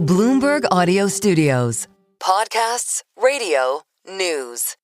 Bloomberg Audio Studios. Podcasts, radio, news.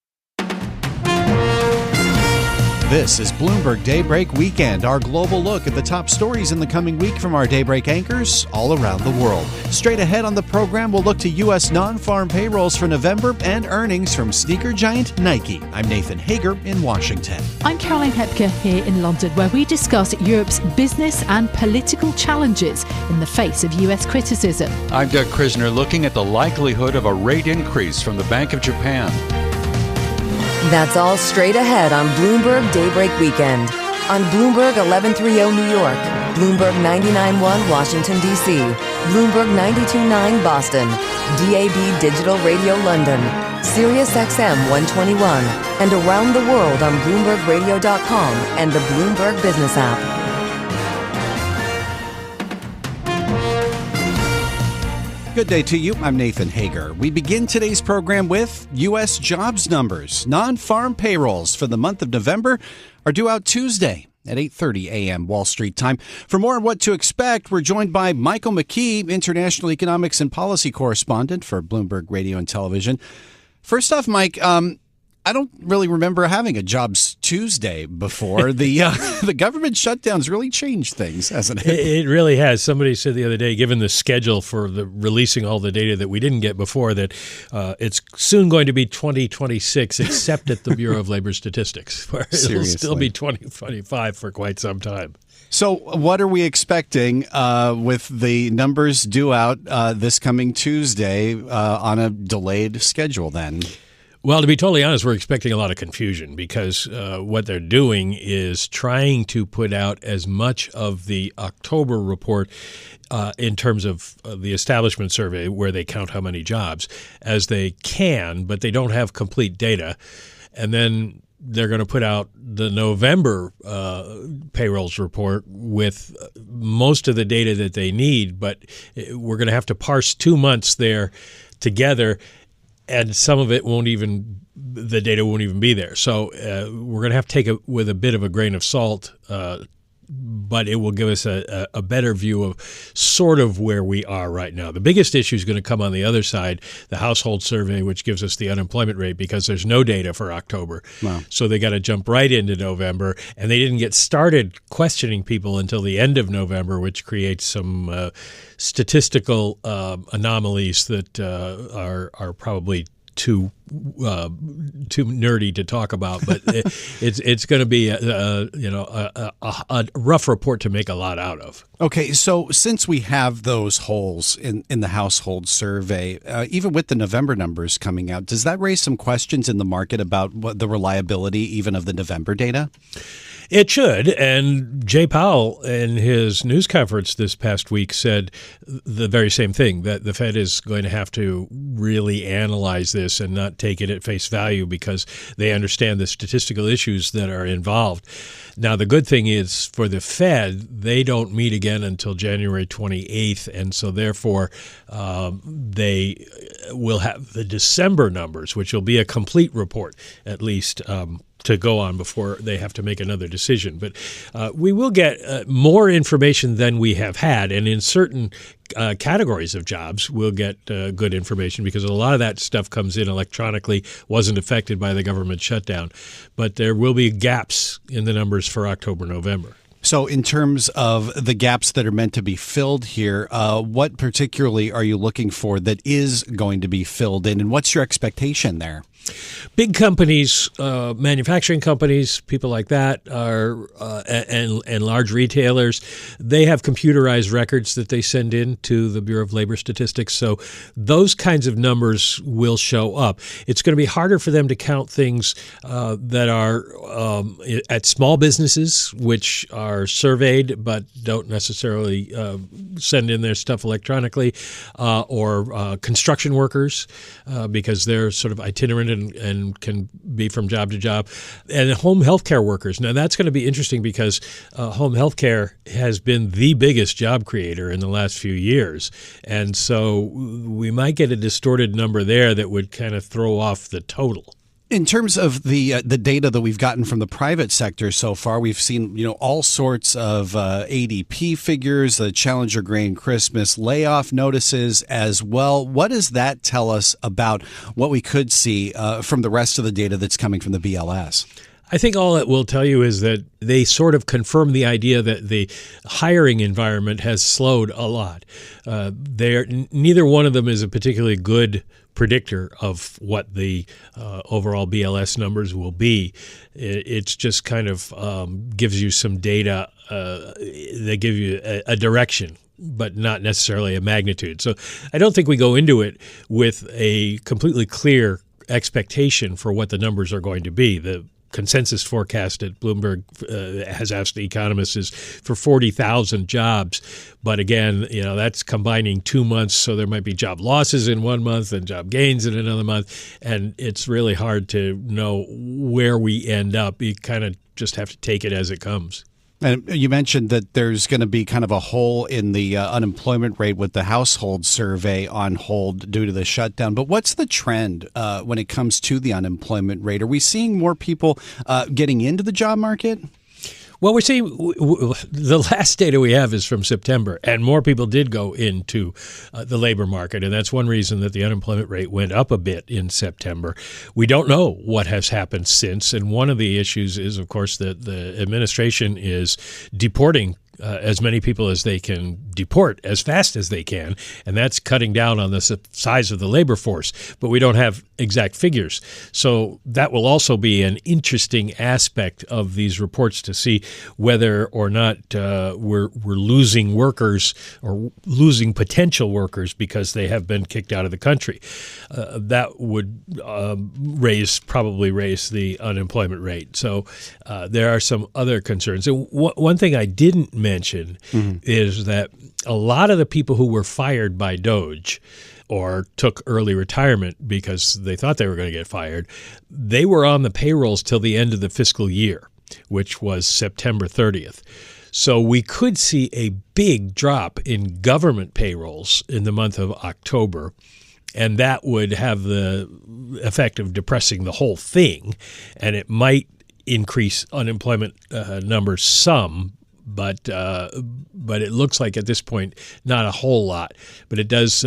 This is Bloomberg Daybreak Weekend, our global look at the top stories in the coming week from our Daybreak anchors all around the world. Straight ahead on the program, we'll look to U.S. non-farm payrolls for November and earnings from sneaker giant Nike. I'm Nathan Hager in Washington. I'm Caroline Hepker here in London, where we discuss Europe's business and political challenges in the face of U.S. criticism. I'm Doug Krisner, looking at the likelihood of a rate increase from the Bank of Japan. That's all straight ahead on Bloomberg Daybreak Weekend. On Bloomberg 1130 New York, Bloomberg 99.1 Washington, D.C., Bloomberg 92.9 Boston, DAB Digital Radio London, Sirius XM 121, and around the world on BloombergRadio.com and the Bloomberg Business app. Good day to you. I'm Nathan Hager. We begin today's program with U.S. jobs numbers. Non-farm payrolls for the month of November are due out Tuesday at 8:30 a.m. Wall Street time. For more on what to expect, we're joined by Michael McKee, international economics and policy correspondent for Bloomberg Radio and Television. First off, Mike, I don't really remember having a Jobs Tuesday before. The government shutdown's really changed things, hasn't it? It really has. Somebody said the other day, given the schedule for the releasing all the data that we didn't get before, that it's soon going to be 2026, except at the Bureau of Labor Statistics, where it'll still be 2025 for quite some time. So what are we expecting with the numbers due out this coming Tuesday on a delayed schedule then? Well, to be totally honest, we're expecting a lot of confusion because what they're doing is trying to put out as much of the October report in terms of the establishment survey, where they count how many jobs, as they can, but they don't have complete data. And then they're going to put out the November payrolls report with most of the data that they need, but we're going to have to parse 2 months there together. And some of it the data won't even be there. So we're going to have to take it with a bit of a grain of salt, but it will give us a better view of sort of where we are right now. The biggest issue is going to come on the other side, the household survey, which gives us the unemployment rate, because there's no data for October. Wow. So they got to jump right into November, and they didn't get started questioning people until the end of November, which creates some statistical anomalies that are probably too nerdy to talk about, but it's going to be a rough report to make a lot out of. Okay, so since we have those holes in the household survey, even with the November numbers coming out, does that raise some questions in the market about the reliability even of the November data? It should. And Jay Powell, in his news conference this past week, said the very same thing, that the Fed is going to have to really analyze this and not take it at face value because they understand the statistical issues that are involved. Now, the good thing is for the Fed, they don't meet again until January 28th. And so therefore, they will have the December numbers, which will be a complete report, at least, to go on before they have to make another decision. But we will get more information than we have had. And in certain categories of jobs, we'll get good information because a lot of that stuff comes in electronically, wasn't affected by the government shutdown. But there will be gaps in the numbers for October, November. So in terms of the gaps that are meant to be filled here, what particularly are you looking for that is going to be filled in, and what's your expectation there? Big companies, manufacturing companies, people like that, are and large retailers, they have computerized records that they send in to the Bureau of Labor Statistics. So those kinds of numbers will show up. It's going to be harder for them to count things that are at small businesses, which are surveyed but don't necessarily send in their stuff electronically, or construction workers, because they're sort of itinerant and can be from job to job, and home health care workers. Now, that's going to be interesting because home health care has been the biggest job creator in the last few years. And so we might get a distorted number there that would kind of throw off the total. In terms of the data that we've gotten from the private sector so far, we've seen all sorts of ADP figures, the Challenger Grain Christmas layoff notices as well. What does that tell us about what we could see from the rest of the data that's coming from the BLS? I think all it will tell you is that they sort of confirm the idea that the hiring environment has slowed a lot. Neither one of them is a particularly good predictor of what the overall BLS numbers will be. It's just kind of gives you some data that give you a direction, but not necessarily a magnitude. So I don't think we go into it with a completely clear expectation for what the numbers are going to be. The consensus forecast at Bloomberg has asked the economists is for 40,000 jobs. But again, that's combining 2 months. So there might be job losses in 1 month and job gains in another month. And it's really hard to know where we end up. You kind of just have to take it as it comes. And you mentioned that there's going to be kind of a hole in the unemployment rate with the household survey on hold due to the shutdown. But what's the trend when it comes to the unemployment rate? Are we seeing more people getting into the job market? Well, we're seeing the last data we have is from September, and more people did go into the labor market, and that's one reason that the unemployment rate went up a bit in September. We don't know what has happened since, and one of the issues is, of course, that the administration is deporting as many people as they can deport as fast as they can, and that's cutting down on the size of the labor force. But we don't have exact figures. So that will also be an interesting aspect of these reports to see whether or not we're losing workers or losing potential workers because they have been kicked out of the country. That would probably raise the unemployment rate. So there are some other concerns. And one thing I didn't mention is that a lot of the people who were fired by DOJ or took early retirement because they thought they were going to get fired, they were on the payrolls till the end of the fiscal year, which was September 30th. So we could see a big drop in government payrolls in the month of October, and that would have the effect of depressing the whole thing, and it might increase unemployment numbers some. But it looks like at this point, not a whole lot. But it does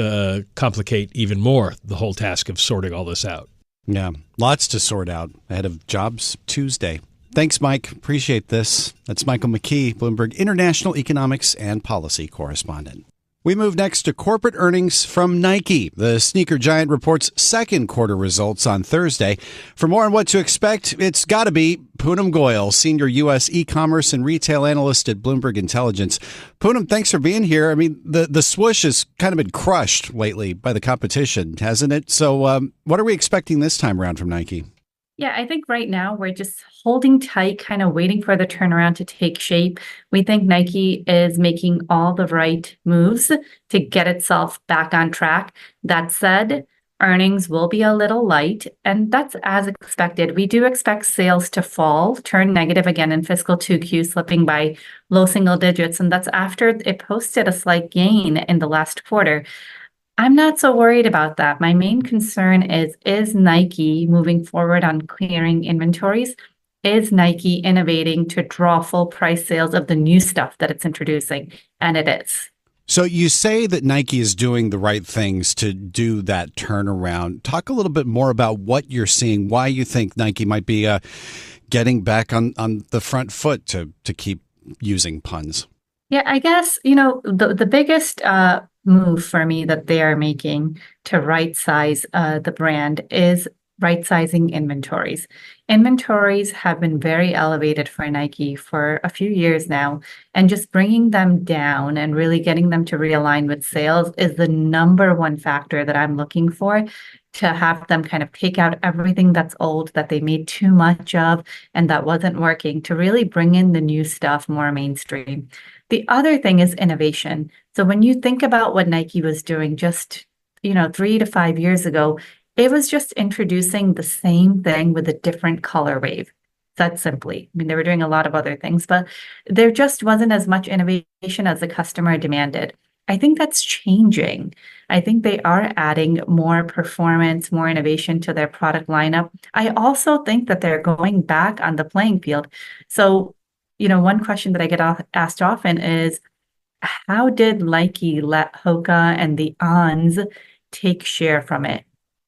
complicate even more the whole task of sorting all this out. Yeah, lots to sort out ahead of Jobs Tuesday. Thanks, Mike. Appreciate this. That's Michael McKee, Bloomberg International Economics and Policy Correspondent. We move next to corporate earnings from Nike. The sneaker giant reports second quarter results on Thursday. For more on what to expect, it's got to be Poonam Goyal, senior U.S. e-commerce and retail analyst at Bloomberg Intelligence. Poonam, thanks for being here. I mean, the swoosh has kind of been crushed lately by the competition, hasn't it? So what are we expecting this time around from Nike? Yeah, I think right now we're just holding tight, kind of waiting for the turnaround to take shape. We think Nike is making all the right moves to get itself back on track. That said, earnings will be a little light, and that's as expected. We do expect sales to fall, turn negative again in fiscal 2Q, slipping by low single digits, and that's after it posted a slight gain in the last quarter. I'm not so worried about that. My main concern is Nike moving forward on clearing inventories? Is Nike innovating to draw full price sales of the new stuff that it's introducing? And it is. So you say that Nike is doing the right things to do that turnaround. Talk a little bit more about what you're seeing, why you think Nike might be getting back on the front foot, to keep using puns. Yeah, I guess, the biggest move for me that they are making to right size the brand is right sizing inventories. Inventories have been very elevated for Nike for a few years now, and just bringing them down and really getting them to realign with sales is the number one factor that I'm looking for, to have them kind of take out everything that's old, that they made too much of and that wasn't working, to really bring in the new stuff more mainstream. The other thing is innovation. So when you think about what Nike was doing just, 3 to 5 years ago, it was just introducing the same thing with a different color wave. That simply. I mean, they were doing a lot of other things, but there just wasn't as much innovation as the customer demanded. I think that's changing. I think they are adding more performance, more innovation to their product lineup. I also think that they're going back on the playing field. So, one question that I get asked often is, how did Nike let Hoka and the Ons take share from it?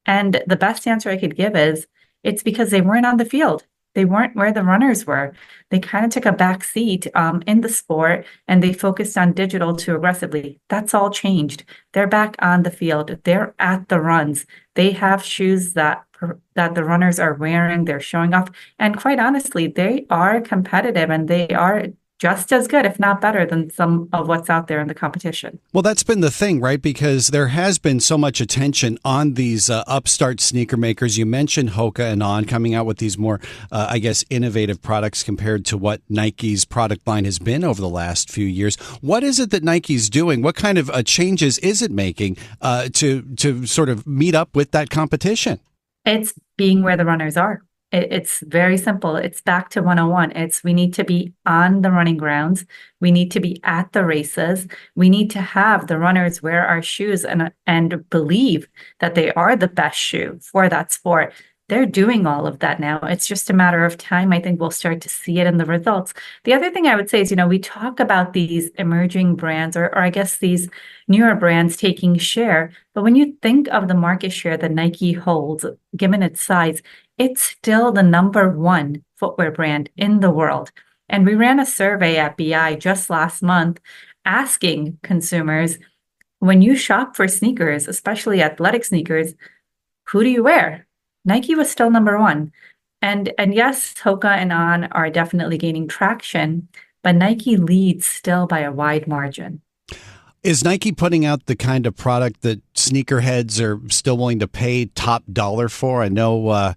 And the best answer I could give is, it's because they weren't on the field. They weren't where the runners were. They kind of took a back seat in the sport, and they focused on digital too aggressively. That's all changed. They're back on the field. They're at the runs. They have shoes that the runners are wearing. They're showing off. And quite honestly, they are competitive, and they are just as good, if not better, than some of what's out there in the competition. Well, that's been the thing, right? Because there has been so much attention on these upstart sneaker makers. You mentioned Hoka and On coming out with these more, innovative products compared to what Nike's product line has been over the last few years. What is it that Nike's doing? What kind of changes is it making to sort of meet up with that competition? It's being where the runners are. It's very simple. It's back to 101. We need to be on the running grounds. We need to be at the races. We need to have the runners wear our shoes and believe that they are the best shoe for that sport. They're doing all of that now. It's just a matter of time. I think we'll start to see it in the results. The other thing I would say is, we talk about these emerging brands or I guess these newer brands taking share. But when you think of the market share that Nike holds, given its size, it's still the number one footwear brand in the world. And we ran a survey at BI just last month asking consumers, when you shop for sneakers, especially athletic sneakers, who do you wear? Nike was still number one. And yes, Hoka and On are definitely gaining traction, but Nike leads still by a wide margin. Is Nike putting out the kind of product that sneakerheads are still willing to pay top dollar for? I know,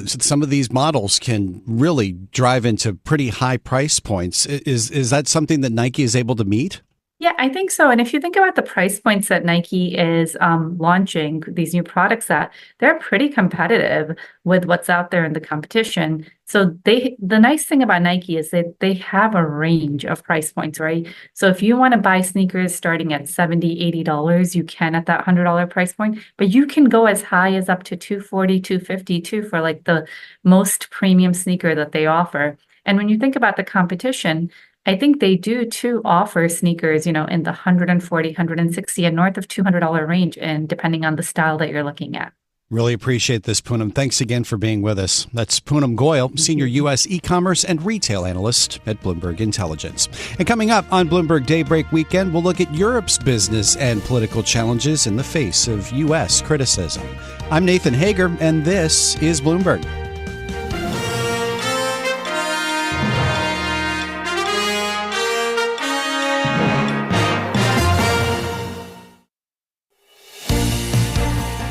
some of these models can really drive into pretty high price points. Is that something that Nike is able to meet? Yeah, I think so. And if you think about the price points that Nike is launching these new products at, they're pretty competitive with what's out there in the competition. So the nice thing about Nike is that they have a range of price points, right? So if you want to buy sneakers starting at $70, $80, you can at that $100 price point, but you can go as high as up to $240, $250 too for like the most premium sneaker that they offer. And when you think about the competition, I think they do too offer sneakers, in the $140, $160 and north of $200 range, and depending on the style that you're looking at. Really appreciate this, Poonam. Thanks again for being with us. That's Poonam Goyal, Senior U.S. E-commerce and Retail Analyst at Bloomberg Intelligence. And coming up on Bloomberg Daybreak Weekend, we'll look at Europe's business and political challenges in the face of U.S. criticism. I'm Nathan Hager, and this is Bloomberg.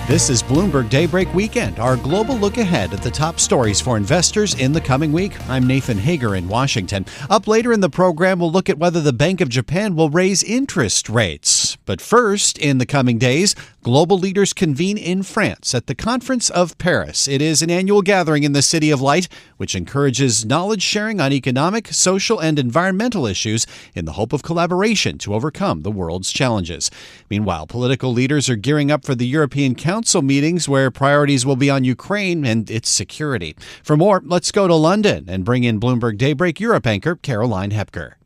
This is Bloomberg Daybreak Weekend, our global look ahead at the top stories for investors in the coming week. I'm Nathan Hager in Washington. Up later in the program, we'll look at whether the Bank of Japan will raise interest rates. But first, in the coming days, global leaders convene in France at the Conference of Paris. It is an annual gathering in the City of Light, which encourages knowledge sharing on economic, social, and environmental issues in the hope of collaboration to overcome the world's challenges. Meanwhile, political leaders are gearing up for the European Council meetings where priorities will be on Ukraine and its security. For more, let's go to London and bring in Bloomberg Daybreak Europe anchor Caroline Hepker.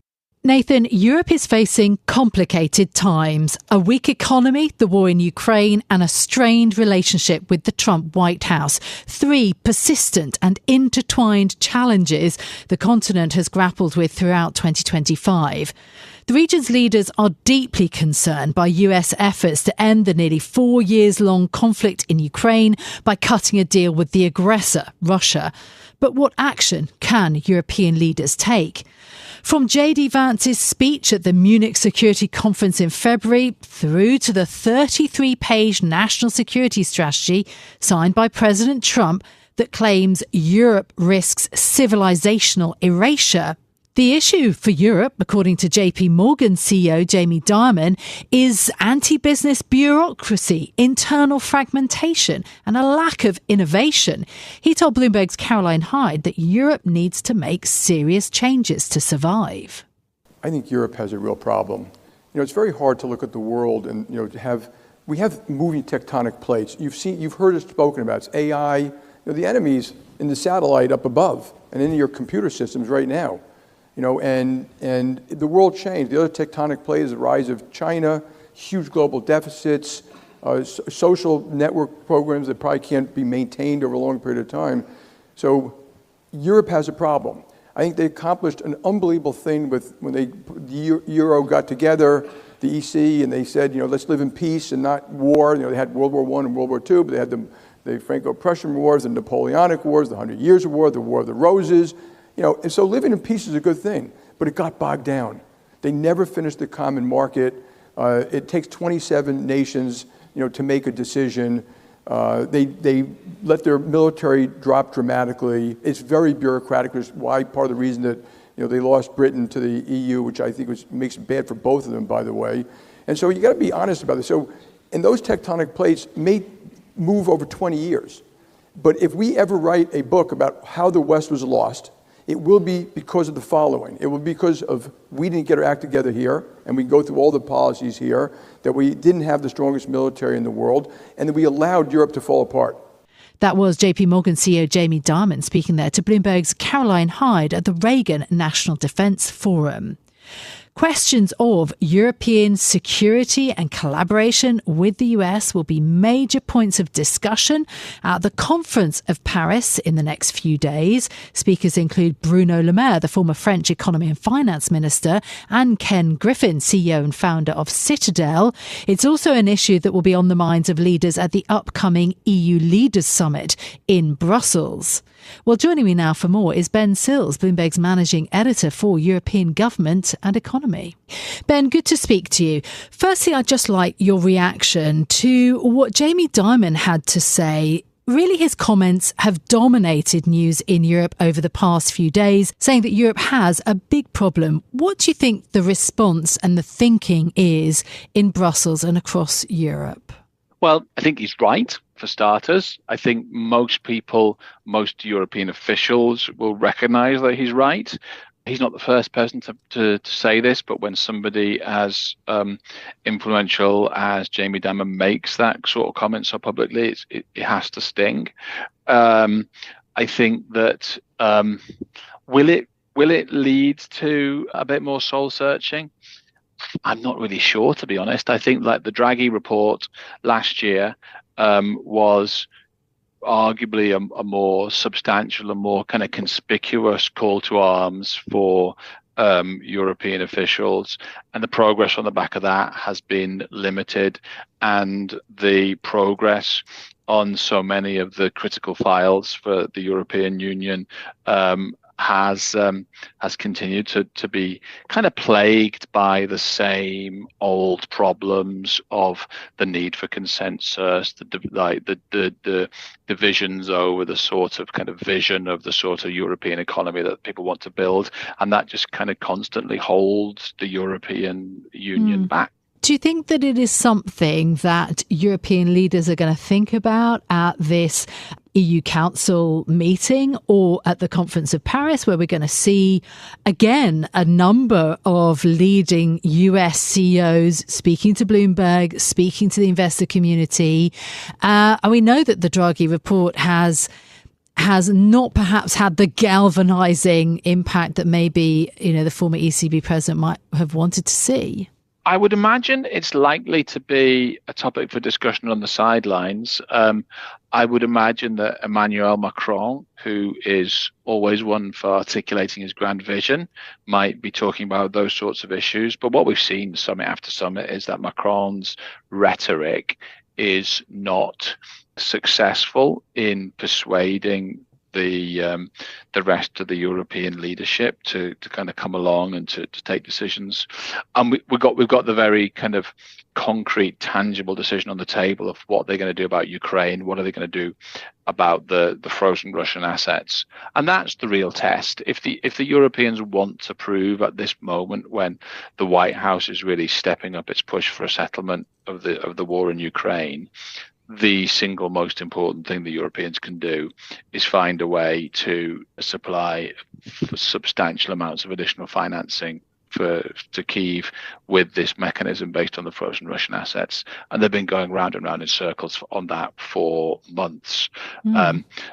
Nathan, Europe is facing complicated times. A weak economy, the war in Ukraine, and a strained relationship with the Trump White House. Three persistent and intertwined challenges the continent has grappled with throughout 2025. The region's leaders are deeply concerned by US efforts to end the nearly 4 years-long conflict in Ukraine by cutting a deal with the aggressor, Russia. But what action can European leaders take? From J.D. Vance's speech at the Munich Security Conference in February through to the 33-page national security strategy signed by President Trump that claims Europe risks civilizational erasure. The issue for Europe, according to JP Morgan CEO Jamie Dimon, is anti-business bureaucracy, internal fragmentation, and a lack of innovation. He told Bloomberg's Caroline Hyde that Europe needs to make serious changes to survive. I think Europe has a real problem. it's very hard to look at the world and, we have moving tectonic plates. You've heard it spoken about. It's AI. The enemy's in the satellite up above and in your computer systems right now. And the world changed. The other tectonic plate is the rise of China, huge global deficits, social network programs that probably can't be maintained over a long period of time. So Europe has a problem. I think they accomplished an unbelievable thing when the Euro got together, the EC, and they said, let's live in peace and not war. They had World War I and World War II, but they had the Franco-Prussian Wars, the Napoleonic Wars, the 100 Years' War, the War of the Roses. And so living in peace is a good thing, but it got bogged down. They never finished the common market. It takes 27 nations, to make a decision. They let their military drop dramatically. It's very bureaucratic, which is why part of the reason that they lost Britain to the EU, which I think makes it bad for both of them, by the way. And so you got to be honest about this. So, and those tectonic plates may move over 20 years. But if we ever write a book about how the West was lost, it will be because of the following. It will be because of we didn't get our act together here, and we go through all the policies here, that we didn't have the strongest military in the world, and that we allowed Europe to fall apart. That was JP Morgan CEO Jamie Dimon speaking there to Bloomberg's Caroline Hyde at the Reagan National Defense Forum. Questions of European security and collaboration with the US will be major points of discussion at the Conference of Paris in the next few days. Speakers include Bruno Le Maire, the former French economy and finance minister, and Ken Griffin, CEO and founder of Citadel. It's also an issue that will be on the minds of leaders at the upcoming EU Leaders Summit in Brussels. Well, joining me now for more is Ben Sills, Bloomberg's managing editor for European government and economy. Ben, good to speak to you. Firstly, I'd just like your reaction to what Jamie Dimon had to say. Really, his comments have dominated news in Europe over the past few days, saying that Europe has a big problem. What do you think the response and the thinking is in Brussels and across Europe? Well, I think he's right, for starters. I think most people, most European officials will recognize that he's right. He's not the first person to say this, but when somebody as influential as Jamie Dimon makes that sort of comment so publicly, it has to sting. I think that will it lead to a bit more soul searching? I'm not really sure, to be honest. I think like the Draghi report last year was arguably a more substantial and more kind of conspicuous call to arms for European officials, and the progress on the back of that has been limited, and the progress on so many of the critical files for the European Union has continued to be kind of plagued by the same old problems of the need for consensus, the divisions over the sort of kind of vision of the sort of European economy that people want to build, and that just kind of constantly holds the European Union back. Do you think that it is something that European leaders are going to think about at this EU Council meeting or at the Conference of Paris, where we're going to see, again, a number of leading US CEOs speaking to Bloomberg, speaking to the investor community? And we know that the Draghi report has not perhaps had the galvanizing impact that maybe, the former ECB president might have wanted to see. I would imagine it's likely to be a topic for discussion on the sidelines. I would imagine that Emmanuel Macron, who is always one for articulating his grand vision, might be talking about those sorts of issues. But what we've seen summit after summit is that Macron's rhetoric is not successful in persuading the rest of the European leadership to kind of come along and to take decisions. And we've got the very kind of concrete, tangible decision on the table of what they're going to do about Ukraine, what are they going to do about the frozen Russian assets. And that's the real test. If the Europeans want to prove at this moment, when the White House is really stepping up its push for a settlement of the war in Ukraine, the single most important thing the Europeans can do is find a way to supply substantial amounts of additional financing to Kyiv with this mechanism based on the frozen Russian assets, and they've been going round and round in circles on that for months.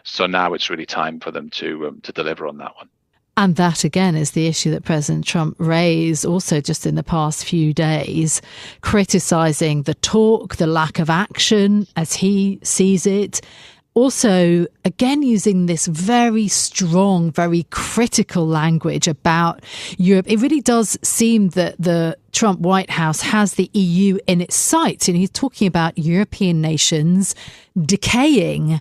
So now it's really time for them to deliver on that one. And that, again, is the issue that President Trump raised also just in the past few days, criticising the talk, the lack of action as he sees it. Also, again, using this very strong, very critical language about Europe. It really does seem that the Trump White House has the EU in its sights. And he's talking about European nations decaying.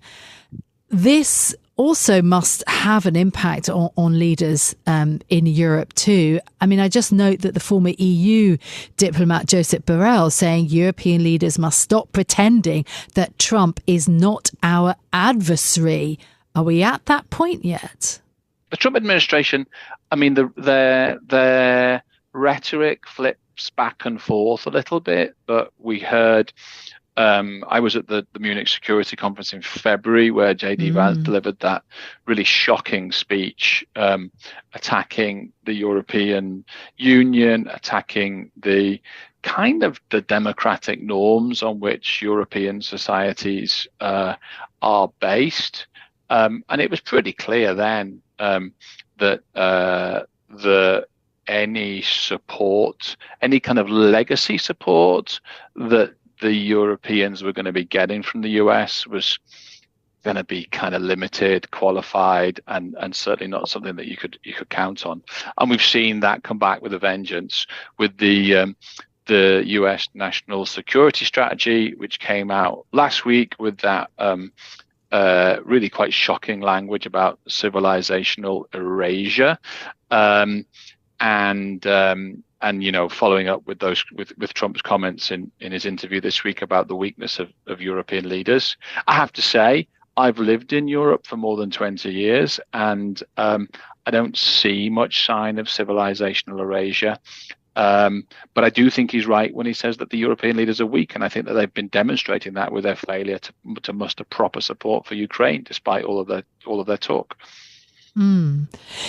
This also must have an impact on leaders in Europe too. I mean, I just note that the former EU diplomat Joseph Borrell saying European leaders must stop pretending that Trump is not our adversary. Are we at that point yet? The Trump administration, I mean, their rhetoric flips back and forth a little bit, but we heard I was at the Munich Security Conference in February where J.D. Vance delivered that really shocking speech attacking the European Union, attacking the kind of the democratic norms on which European societies are based. And it was pretty clear then that any support, any kind of legacy support that the Europeans were going to be getting from the US was going to be kind of limited, qualified, and certainly not something that you could count on. And we've seen that come back with a vengeance with the US national security strategy, which came out last week with that really quite shocking language about civilizational erasure. And you know, following up with those with Trump's comments in his interview this week about the weakness of European leaders. I have to say, I've lived in Europe for more than 20 years, and I don't see much sign of civilizational erasure. But I do think he's right when he says that the European leaders are weak, and I think that they've been demonstrating that with their failure to muster proper support for Ukraine, despite all of their talk.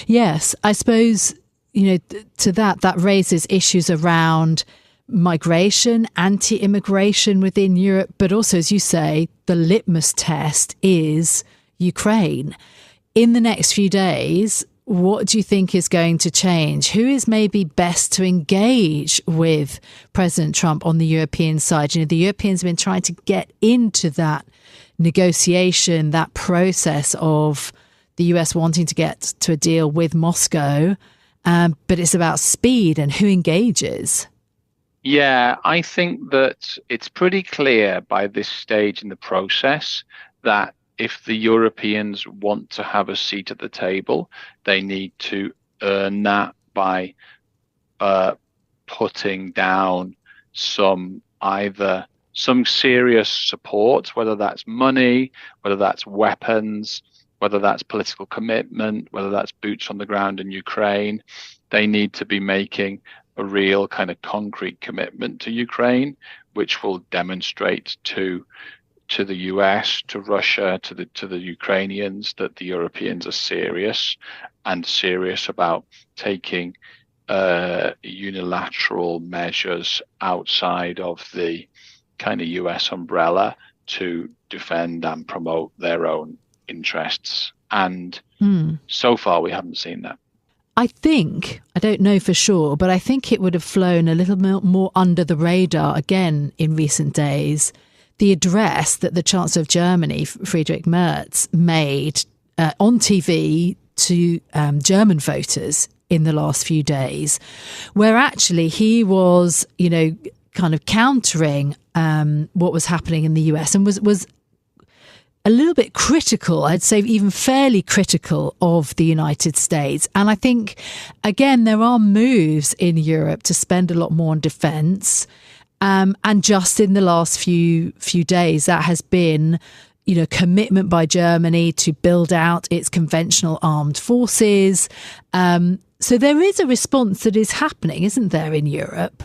Yes, I suppose, you know, to that raises issues around migration, anti-immigration within Europe, but also, as you say, the litmus test is Ukraine. In the next few days, what do you think is going to change? Who is maybe best to engage with President Trump on the European side? You know, the Europeans have been trying to get into that negotiation, that process of the US wanting to get to a deal with Moscow. But it's about speed and who engages. Yeah, I think that it's pretty clear by this stage in the process that if the Europeans want to have a seat at the table, they need to earn that by putting down some serious support, whether that's money, whether that's weapons, whether that's political commitment, whether that's boots on the ground in Ukraine. They need to be making a real kind of concrete commitment to Ukraine, which will demonstrate to the US, to Russia, to the Ukrainians that the Europeans are serious about taking unilateral measures outside of the kind of US umbrella to defend and promote their own interests. And so far we haven't seen that. I don't know for sure, but I think it would have flown a little more under the radar again in recent days. The address that the Chancellor of Germany, Friedrich Merz, made on TV to German voters in the last few days, where actually he was, you know, kind of countering what was happening in the US and was a little bit critical, I'd say even fairly critical of the United States. And I think, again, there are moves in Europe to spend a lot more on defence. And just in the last few days, that has been, you know, commitment by Germany to build out its conventional armed forces. So there is a response that is happening, isn't there, in Europe?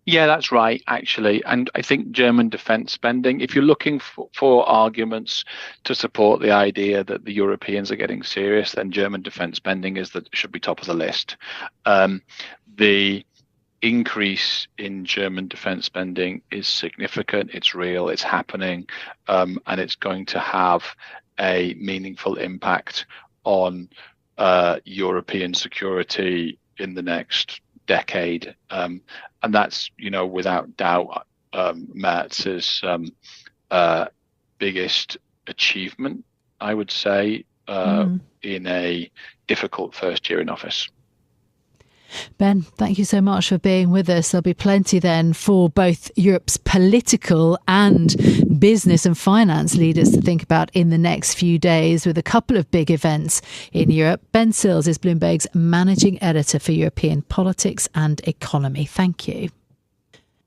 Yeah, that's right, actually. And I think German defense spending, if you're looking for arguments to support the idea that the Europeans are getting serious, then German defense spending should be top of the list. The increase in German defense spending is significant. It's real. It's happening. And it's going to have a meaningful impact on European security in the next decade. And that's, without doubt, Merz's biggest achievement, I would say, in a difficult first year in office. Ben, thank you so much for being with us. There'll be plenty then for both Europe's political and business and finance leaders to think about in the next few days, with a couple of big events in Europe. Ben Sills is Bloomberg's managing editor for European politics and economy. Thank you.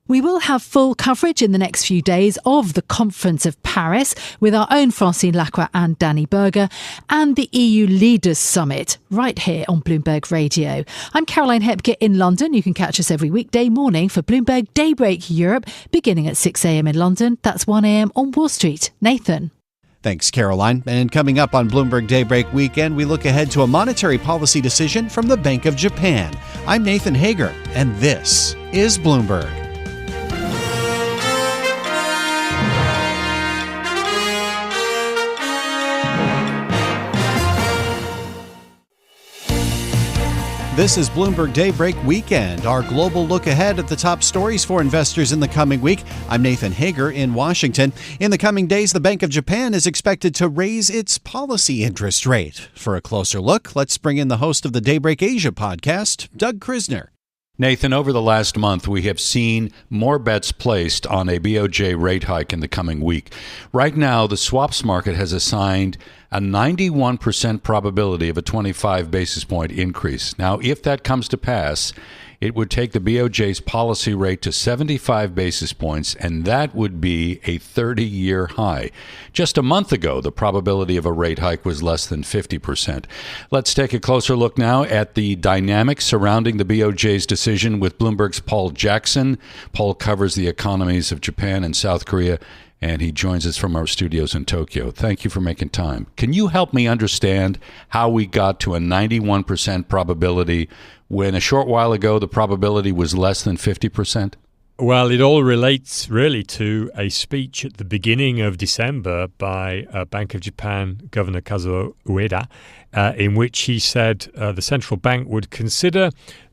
We will have full coverage in the next few days of the Conference of Paris with our own Francine Lacroix and Danny Berger, and the EU Leaders Summit right here on Bloomberg Radio. I'm Caroline Hepke in London. You can catch us every weekday morning for Bloomberg Daybreak Europe, beginning at 6 a.m. in London. That's 1 a.m. on Wall Street. Nathan. Thanks, Caroline. And coming up on Bloomberg Daybreak Weekend, we look ahead to a monetary policy decision from the Bank of Japan. I'm Nathan Hager, and this is Bloomberg. This is Bloomberg Daybreak Weekend, our global look ahead at the top stories for investors in the coming week. I'm Nathan Hager in Washington. In the coming days, the Bank of Japan is expected to raise its policy interest rate. For a closer look, let's bring in the host of the Daybreak Asia podcast, Doug Krisner. Nathan, over the last month, we have seen more bets placed on a BOJ rate hike in the coming week. Right now, the swaps market has assigned a 91% probability of a 25 basis point increase. Now, if that comes to pass, it would take the BOJ's policy rate to 75 basis points, and that would be a 30-year high. Just a month ago, the probability of a rate hike was less than 50%. Let's take a closer look now at the dynamics surrounding the BOJ's decision with Bloomberg's Paul Jackson. Paul covers the economies of Japan and South Korea, and he joins us from our studios in Tokyo. Thank you for making time. Can you help me understand how we got to a 91% probability when a short while ago the probability was less than 50%? Well, it all relates really to a speech at the beginning of December by Bank of Japan Governor Kazuo Ueda, in which he said the central bank would consider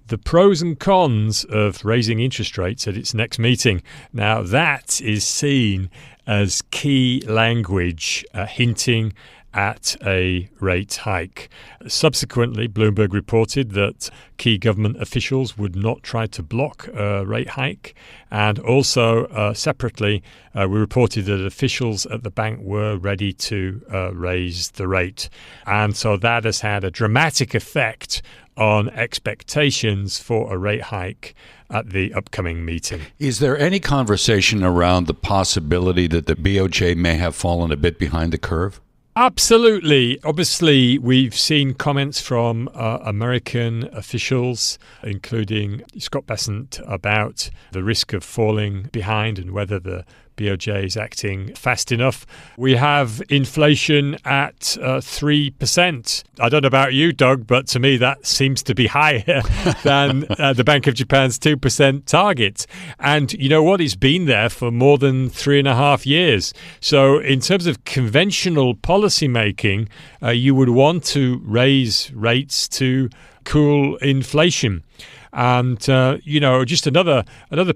the pros and cons of raising interest rates at its next meeting. Now, that is seen as key language hinting at a rate hike. Subsequently, Bloomberg reported that key government officials would not try to block a rate hike. And also, separately, we reported that officials at the bank were ready to raise the rate. And so that has had a dramatic effect on expectations for a rate hike at the upcoming meeting. Is there any conversation around the possibility that the BOJ may have fallen a bit behind the curve? Absolutely. Obviously, we've seen comments from American officials, including Scott Bessent, about the risk of falling behind and whether the BOJ is acting fast enough. We have inflation at 3%. I don't know about you, Doug, but to me that seems to be higher than the Bank of Japan's 2% target. And you know what? It's been there for more than 3.5 years. So in terms of conventional policy making, you would want to raise rates to cool inflation. And, just another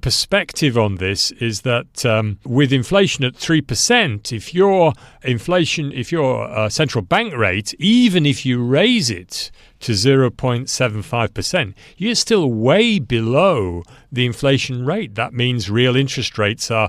perspective on this is that with inflation at 3%, if your central bank rate, even if you raise it to 0.75%, you're still way below the inflation rate. That means real interest rates are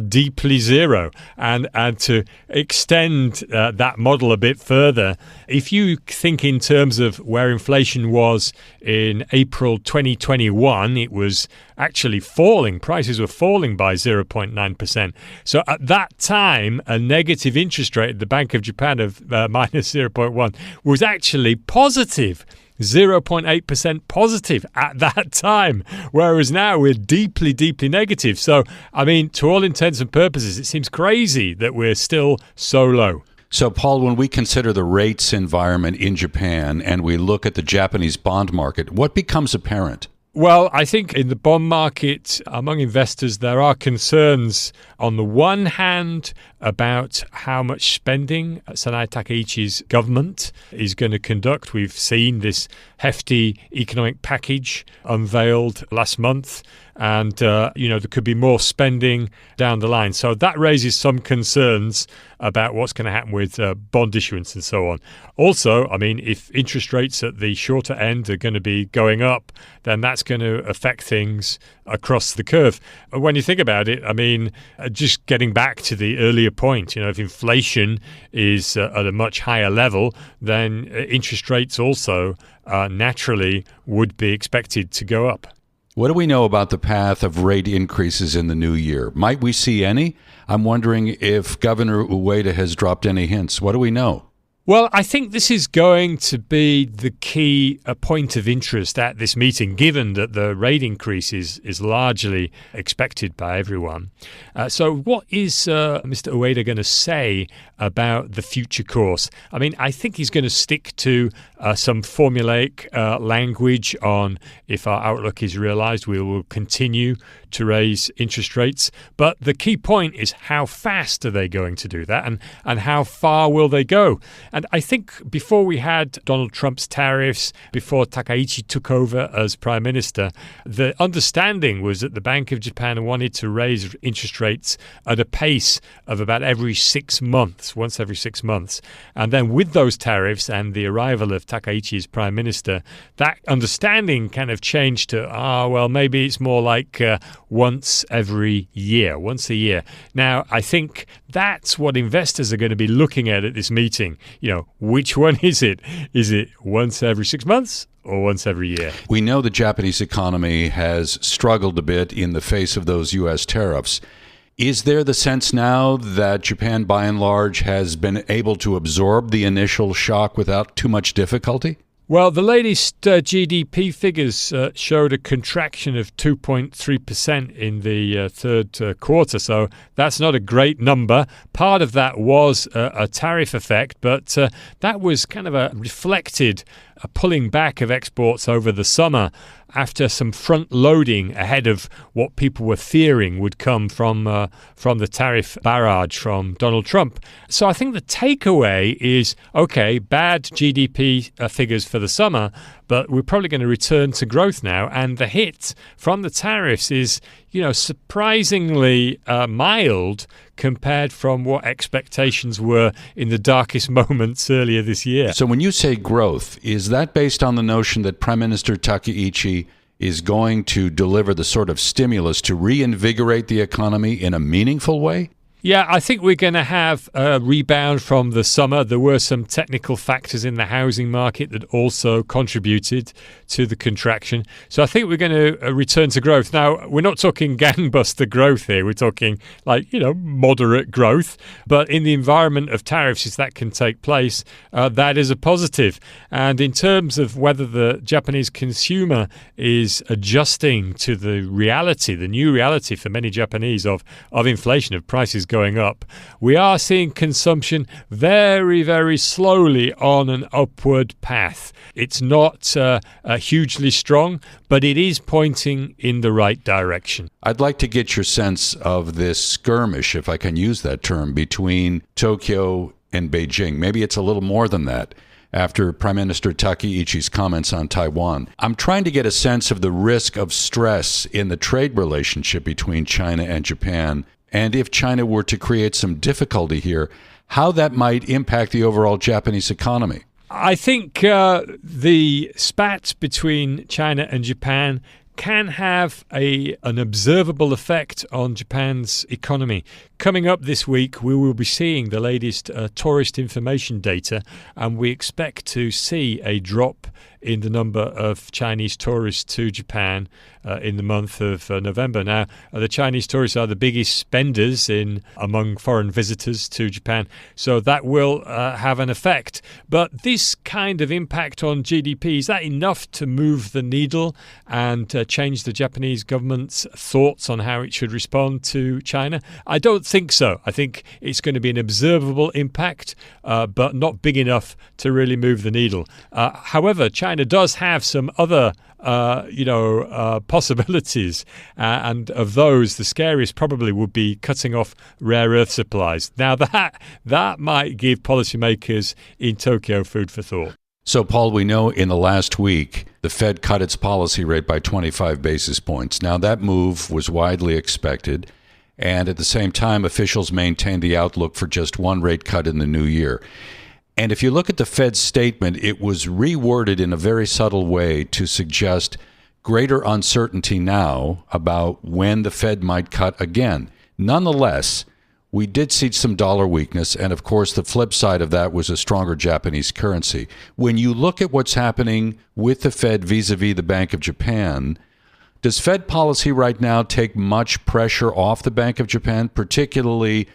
deeply zero. And to extend that model a bit further, if you think in terms of where inflation was in April 2021, it was actually falling. Prices were falling by 0.9%. So at that time, a negative interest rate at the Bank of Japan of minus 0.1 was actually positive 0.8% positive at that time, whereas now we're deeply, deeply negative. So, I mean, to all intents and purposes, it seems crazy that we're still so low. So, Paul, when we consider the rates environment in Japan and we look at the Japanese bond market, what becomes apparent? Well, I think in the bond market, among investors, there are concerns on the one hand about how much spending Sanae Takaichi's government is going to conduct. We've seen this hefty economic package unveiled last month, and there could be more spending down the line. So that raises some concerns about what's going to happen with bond issuance and so on. Also, I mean, if interest rates at the shorter end are going to be going up, then that's going to affect things across the curve. When you think about it, I mean, just getting back to the earlier point, if inflation is at a much higher level, then interest rates also naturally would be expected to go up. What do we know about the path of rate increases in the new year? Might we see any? I'm wondering if Governor Ueda has dropped any hints. What do we know? Well, I think this is going to be the key point of interest at this meeting, given that the rate increase is largely expected by everyone. So what is Mr. Ueda going to say about the future course? I mean, I think he's going to stick to some formulaic language on if our outlook is realized, we will continue to raise interest rates. But the key point is how fast are they going to do that and how far will they go? And I think before we had Donald Trump's tariffs, before Takaichi took over as prime minister, the understanding was that the Bank of Japan wanted to raise interest rates at a pace of about every 6 months, once every 6 months. And then with those tariffs and the arrival of Takaichi as prime minister, that understanding kind of changed to, maybe it's more like once a year. Now, I think that's what investors are going to be looking at this meeting. Which one is it? Is it once every 6 months or once every year? We know the Japanese economy has struggled a bit in the face of those U.S. tariffs. Is there the sense now that Japan, by and large, has been able to absorb the initial shock without too much difficulty? Well, the latest GDP figures showed a contraction of 2.3% in the third quarter, so that's not a great number. Part of that was a tariff effect, but that was kind of reflected a pulling back of exports over the summer after some front-loading ahead of what people were fearing would come from the tariff barrage from Donald Trump. So I think the takeaway is, okay, bad GDP figures for the summer, but we're probably going to return to growth now. And the hit from the tariffs is, surprisingly mild compared from what expectations were in the darkest moments earlier this year. So when you say growth, is that based on the notion that Prime Minister Takaichi is going to deliver the sort of stimulus to reinvigorate the economy in a meaningful way? Yeah, I think we're going to have a rebound from the summer. There were some technical factors in the housing market that also contributed to the contraction. So I think we're going to return to growth. Now, we're not talking gangbuster growth here. We're talking moderate growth. But in the environment of tariffs, if that can take place, that is a positive. And in terms of whether the Japanese consumer is adjusting to the reality, the new reality for many Japanese of inflation, of prices going up, we are seeing consumption very, very slowly on an upward path. It's not hugely strong, but it is pointing in the right direction. I'd like to get your sense of this skirmish, if I can use that term, between Tokyo and Beijing. Maybe it's a little more than that after Prime Minister Takaichi's comments on Taiwan. I'm trying to get a sense of the risk of stress in the trade relationship between China and Japan, and if China were to create some difficulty here, how that might impact the overall Japanese economy. I think the spat between China and Japan can have an observable effect on Japan's economy. Coming up this week, we will be seeing the latest tourist information data, and we expect to see a drop in the number of Chinese tourists to Japan in the month of November. Now, the Chinese tourists are the biggest spenders among foreign visitors to Japan, so that will have an effect. But this kind of impact on GDP, is that enough to move the needle and change the Japanese government's thoughts on how it should respond to China? I don't think so. I think it's going to be an observable impact, but not big enough to really move the needle. However, China does have some other possibilities, and of those, the scariest probably would be cutting off rare earth supplies. Now, that might give policymakers in Tokyo food for thought. So, Paul, we know in the last week, the Fed cut its policy rate by 25 basis points. Now, that move was widely expected, and at the same time, officials maintained the outlook for just one rate cut in the new year. And if you look at the Fed's statement, it was reworded in a very subtle way to suggest greater uncertainty now about when the Fed might cut again. Nonetheless, we did see some dollar weakness, and of course the flip side of that was a stronger Japanese currency. When you look at what's happening with the Fed vis-a-vis the Bank of Japan, does Fed policy right now take much pressure off the Bank of Japan, particularly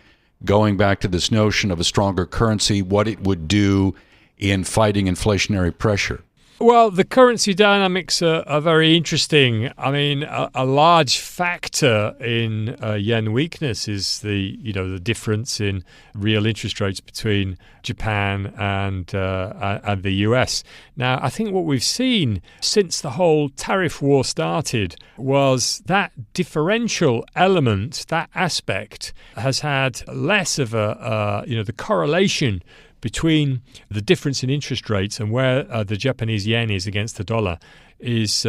going back to this notion of a stronger currency, what it would do in fighting inflationary pressure? Well, the currency dynamics are very interesting. I mean, a large factor in yen weakness is the difference in real interest rates between Japan and the US. Now, I think what we've seen since the whole tariff war started was that differential element, that aspect, has had less of the correlation between the difference in interest rates and where the Japanese yen is against the dollar is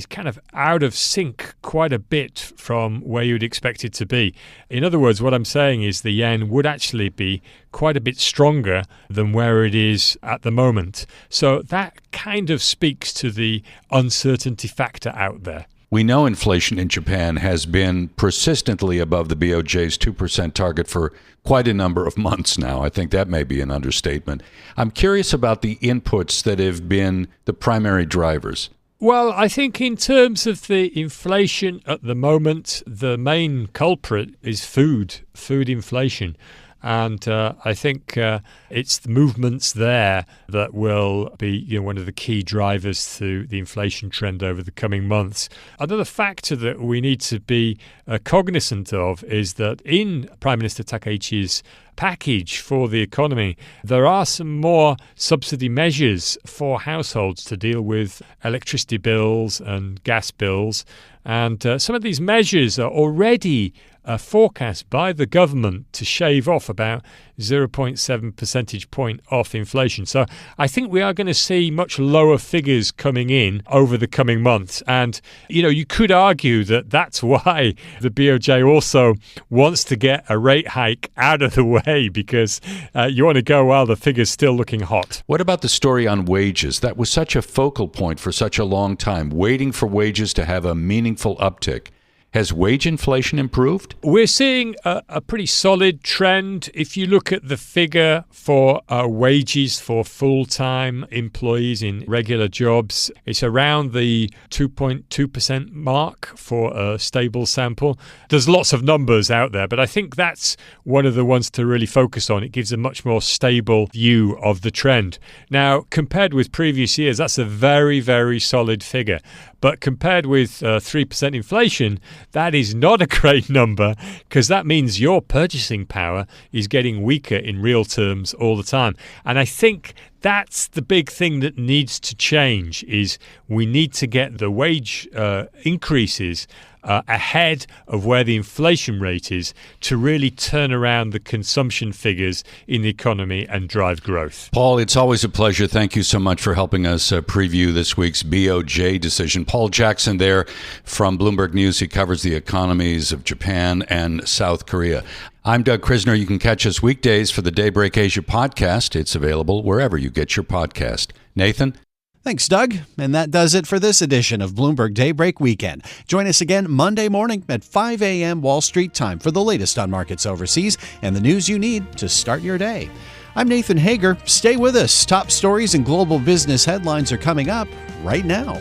kind of out of sync quite a bit from where you'd expect it to be. In other words, what I'm saying is the yen would actually be quite a bit stronger than where it is at the moment. So that kind of speaks to the uncertainty factor out there. We know inflation in Japan has been persistently above the BOJ's 2% target for quite a number of months now. I think that may be an understatement. I'm curious about the inputs that have been the primary drivers. Well, I think in terms of the inflation at the moment, the main culprit is food inflation. And I think it's the movements there that will be one of the key drivers to the inflation trend over the coming months. Another factor that we need to be cognizant of is that in Prime Minister Takaichi's package for the economy, there are some more subsidy measures for households to deal with electricity bills and gas bills. And some of these measures are already forecast by the government to shave off about 0.7 percentage point off inflation. So I think we are going to see much lower figures coming in over the coming months. And, you could argue that that's why the BOJ also wants to get a rate hike out of the way, because you want to go while the figure's still looking hot. What about the story on wages? That was such a focal point for such a long time, waiting for wages to have a meaningful uptick. Has wage inflation improved? We're seeing a pretty solid trend. If you look at the figure for wages for full-time employees in regular jobs, it's around the 2.2% mark for a stable sample. There's lots of numbers out there, but I think that's one of the ones to really focus on. It gives a much more stable view of the trend. Now, compared with previous years, that's a very, very solid figure. But compared with 3% inflation, that is not a great number, because that means your purchasing power is getting weaker in real terms all the time. And I think that's the big thing that needs to change, is we need to get the wage increases ahead of where the inflation rate is to really turn around the consumption figures in the economy and drive growth. Paul, it's always a pleasure. Thank you so much for helping us preview this week's BOJ decision. Paul Jackson there from Bloomberg News. He covers the economies of Japan and South Korea. I'm Doug Krisner. You can catch us weekdays for the Daybreak Asia podcast. It's available wherever you get your podcast. Nathan? Thanks, Doug. And that does it for this edition of Bloomberg Daybreak Weekend. Join us again Monday morning at 5 a.m. Wall Street time for the latest on markets overseas and the news you need to start your day. I'm Nathan Hager. Stay with us. Top stories and global business headlines are coming up right now.